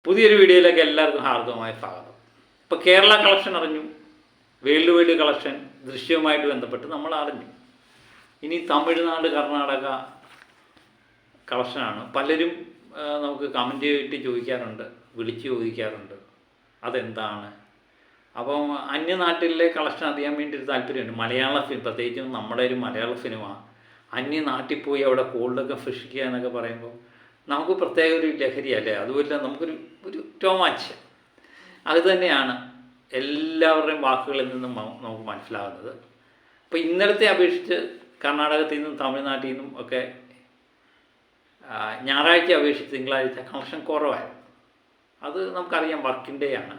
പുതിയൊരു വീഡിയോയിലേക്ക് എല്ലാവർക്കും ഹാർദവമായ സ്വാഗതം. ഇപ്പോൾ കേരള കളക്ഷൻ അറിഞ്ഞു, വേൾഡ് വൈഡ് കളക്ഷൻ ദൃശ്യവുമായിട്ട് ബന്ധപ്പെട്ട് നമ്മൾ അറിഞ്ഞു. ഇനി തമിഴ്നാട്, കർണാടക കളക്ഷനാണ്. പലരും നമുക്ക് കമൻറ്റ് ചെയ്തിട്ട് ചോദിക്കാറുണ്ട്, വിളിച്ച് ചോദിക്കാറുണ്ട് അതെന്താണ്. അപ്പം അന്യനാട്ടിലെ കളക്ഷൻ അറിയാൻ വേണ്ടി ഒരു താല്പര്യമുണ്ട്. മലയാള ഫിലിം, പ്രത്യേകിച്ചും നമ്മുടെ ഒരു മലയാള സിനിമ അന്യനാട്ടിൽ പോയി അവിടെ കോൾഡൊക്കെ സൃഷ്ടിക്കുക എന്നൊക്കെ പറയുമ്പോൾ നമുക്ക് പ്രത്യേക ഒരു ലഹരിയല്ലേ. അതുപോലെ നമുക്കൊരു രോമാഞ്ചം അത് തന്നെയാണ് എല്ലാവരുടെയും വാക്കുകളിൽ നിന്നും നമുക്ക് മനസ്സിലാകുന്നത്. അപ്പോൾ ഇന്നലത്തെ അപേക്ഷിച്ച് കർണാടകത്തിൽ നിന്നും തമിഴ്നാട്ടിൽ നിന്നും ഒക്കെ ഞായറാഴ്ച അപേക്ഷിച്ച് തിങ്കളാഴ്ച കളക്ഷൻ കുറവായിരുന്നു. അത് നമുക്കറിയാം, വർക്കിംഗ് ഡേ ആണ്.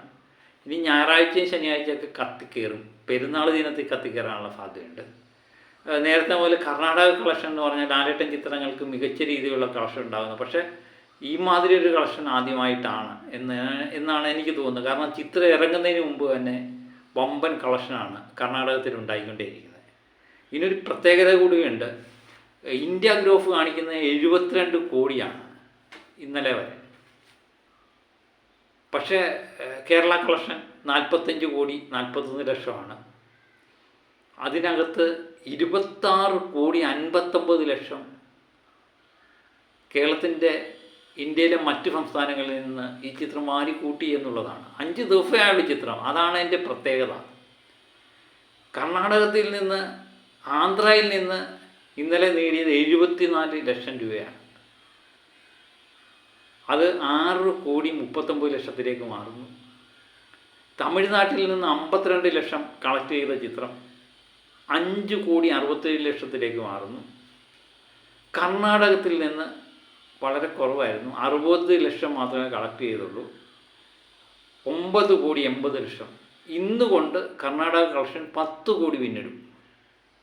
ഇനി ഞായറാഴ്ചയും ശനിയാഴ്ചയൊക്കെ കത്തിക്കയറും, പെരുന്നാൾ ദിനത്തിൽ കത്തിക്കയറാനുള്ള സാധ്യതയുണ്ട്. നേരത്തെ പോലെ കർണാടക കളക്ഷൻ എന്ന് പറഞ്ഞാൽ ലാലേട്ടൻ ചിത്രങ്ങൾക്ക് മികച്ച രീതിയിലുള്ള കളക്ഷൻ ഉണ്ടാകുന്നത്. പക്ഷേ ഈ മാതിരി ഒരു കളക്ഷൻ ആദ്യമായിട്ടാണ് എന്നാണ് എനിക്ക് തോന്നുന്നത്. കാരണം ചിത്രം ഇറങ്ങുന്നതിന് മുമ്പ് തന്നെ വമ്പൻ കളക്ഷനാണ് കർണാടകത്തിൽ ഉണ്ടായിക്കൊണ്ടേയിരിക്കുന്നത്. ഇതിനൊരു പ്രത്യേകത കൂടിയുണ്ട്. ഇന്ത്യ ഗ്രോഫ് കാണിക്കുന്നത് 72 കോടിയാണ് ഇന്നലെ വരെ. പക്ഷേ കേരള കളക്ഷൻ 45 കോടി 41 ലക്ഷമാണ്. അതിനകത്ത് 26 കോടി 59 ലക്ഷം ഇന്ത്യയിലെ മറ്റ് സംസ്ഥാനങ്ങളിൽ നിന്ന് ഈ ചിത്രം മാറിക്കൂട്ടി എന്നുള്ളതാണ്. 5 ദിവസമായുള്ള ചിത്രം, അതാണ് എൻ്റെ പ്രത്യേകത. കർണാടകത്തിൽ നിന്ന്, ആന്ധ്രയിൽ നിന്ന് ഇന്നലെ നേടിയത് 74 ലക്ഷം രൂപയാണ്. അത് 6 കോടി 39 ലക്ഷത്തിലേക്ക് മാറുന്നു. തമിഴ്നാട്ടിൽ നിന്ന് 52 ലക്ഷം കളക്ട് ചെയ്ത ചിത്രം 5 കോടി 67 ലക്ഷത്തിലേക്ക് മാറുന്നു. കർണാടകത്തിൽ നിന്ന് വളരെ കുറവായിരുന്നു, 60 ലക്ഷം മാത്രമേ കളക്ട് ചെയ്തുള്ളൂ. 9 കോടി 80 ലക്ഷം. ഇന്നുകൊണ്ട് കർണാടക കളക്ഷൻ 10 കോടി പിന്നിടും.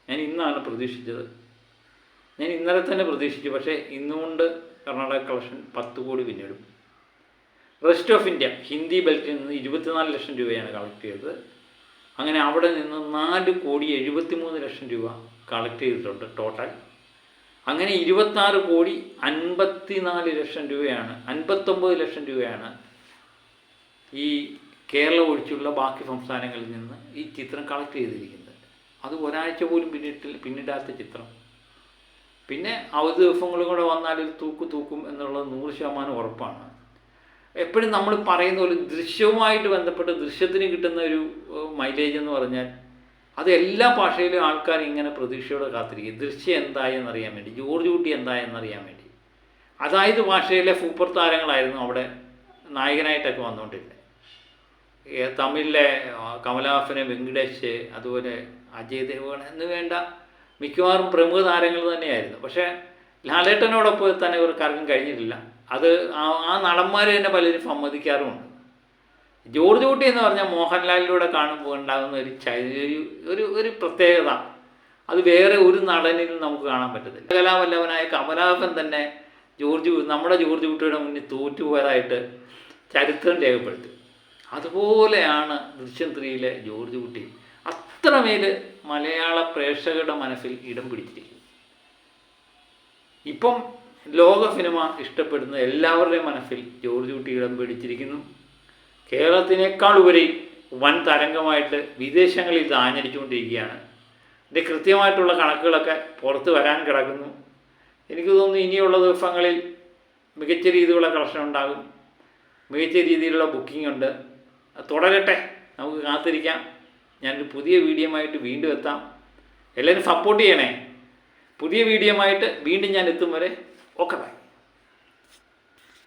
ഞാൻ ഇന്നാണ് പ്രതീക്ഷിച്ചത്, ഞാൻ ഇന്നലെ തന്നെ പ്രതീക്ഷിച്ചു. പക്ഷേ ഇന്നുകൊണ്ട് കർണാടക കളക്ഷൻ 10 കോടി പിന്നിടും. റെസ്റ്റ് ഓഫ് ഇന്ത്യ ഹിന്ദി ബെൽറ്റിൽ നിന്ന് 24 ലക്ഷം രൂപയാണ് കളക്ട് ചെയ്തത്. അങ്ങനെ അവിടെ നിന്ന് 4 കോടി 73 ലക്ഷം രൂപ കളക്ട് ചെയ്തിട്ടുണ്ട് ടോട്ടൽ. അങ്ങനെ 26 കോടി 54 ലക്ഷം രൂപയാണ്, 59 ലക്ഷം രൂപയാണ് ഈ കേരളം ഒഴിച്ചുള്ള ബാക്കി സംസ്ഥാനങ്ങളിൽ നിന്ന് ഈ ചിത്രം കളക്ട് ചെയ്തിരിക്കുന്നത്. അത് ഒരാഴ്ച പോലും പിന്നിടാത്ത ചിത്രം. പിന്നെ അവധി ദിവസങ്ങളും കൂടെ വന്നാൽ തൂക്കും എന്നുള്ളത് 100% ഉറപ്പാണ്. എപ്പോഴും നമ്മൾ പറയുന്ന പോലെ ദൃശ്യവുമായിട്ട് ബന്ധപ്പെട്ട് ദൃശ്യത്തിന് കിട്ടുന്ന ഒരു മൈലേജ് എന്ന് പറഞ്ഞാൽ അത് എല്ലാ ഭാഷയിലും ആൾക്കാർ ഇങ്ങനെ പ്രതീക്ഷയോടെ കാത്തിരിക്കും. ദൃശ്യം എന്തായി എന്നറിയാൻ വേണ്ടി, ജോർജ് കുട്ടി എന്തായെന്നറിയാൻ വേണ്ടി. അതായത് ഭാഷയിലെ സൂപ്പർ താരങ്ങളായിരുന്നു അവിടെ നായകനായിട്ടൊക്കെ വന്നുകൊണ്ടിരുന്നത്. തമിഴിലെ കമലഹാസന്, വെങ്കടേഷ്, അതുപോലെ അജയ് ദേവ്ഗൺ എന്ന് വേണ്ട മിക്കവാറും പ്രമുഖ താരങ്ങൾ തന്നെയായിരുന്നു. പക്ഷേ ലാലേട്ടനോടൊപ്പം തന്നെ ഇവർക്കാർക്കും കഴിഞ്ഞിട്ടില്ല. അത് ആ നടന്മാർ തന്നെ പലരും സമ്മതിക്കാറുമുണ്ട്. ജോർജ് കുട്ടി എന്ന് പറഞ്ഞാൽ മോഹൻലാലിലൂടെ കാണുമ്പോൾ ഉണ്ടാകുന്ന ഒരു പ്രത്യേകത അത് വേറെ ഒരു നടനിലും നമുക്ക് കാണാൻ പറ്റത്തില്ല. കലാവല്ലവനായ കമലഹാസൻ തന്നെ നമ്മുടെ ജോർജ് കുട്ടിയുടെ മുന്നിൽ തോറ്റുപോയതായിട്ട് ചരിത്രം രേഖപ്പെടുത്തി. അതുപോലെയാണ് ദൃശ്യം 3-ലെ ജോർജ് കുട്ടി. അത്രമേൽ മലയാള പ്രേക്ഷകരുടെ മനസ്സിൽ ഇടം പിടിച്ചിരിക്കുന്നു. ഇപ്പം ലോക സിനിമ ഇഷ്ടപ്പെടുന്ന എല്ലാവരുടെയും മനസ്സിൽ ജോർജ് കുട്ടി ഇടം പിടിച്ചിരിക്കുന്നു. കേരളത്തിനേക്കാൾ ഉപരി വൻ തരംഗമായിട്ട് വിദേശങ്ങളിൽ ഇത് ആഞ്ഞടിച്ചുകൊണ്ടിരിക്കുകയാണ്. ഇതിൻ്റെ കൃത്യമായിട്ടുള്ള കണക്കുകളൊക്കെ പുറത്ത് വരാൻ കിടക്കുന്നു. എനിക്ക് തോന്നുന്നു ഇനിയുള്ള ദിവസങ്ങളിൽ മികച്ച രീതിയിലുള്ള കളക്ഷൻ ഉണ്ടാകും, മികച്ച രീതിയിലുള്ള ബുക്കിംഗ് ഉണ്ട്. തുടരട്ടെ, നമുക്ക് കാത്തിരിക്കാം. ഞാനൊരു പുതിയ വീഡിയോയുമായിട്ട് വീണ്ടും എത്താം. എല്ലാവരും സപ്പോർട്ട് ചെയ്യണേ. പുതിയ വീഡിയോയുമായിട്ട് വീണ്ടും ഞാൻ എത്തും വരെ ഓക്കെ ബൈ.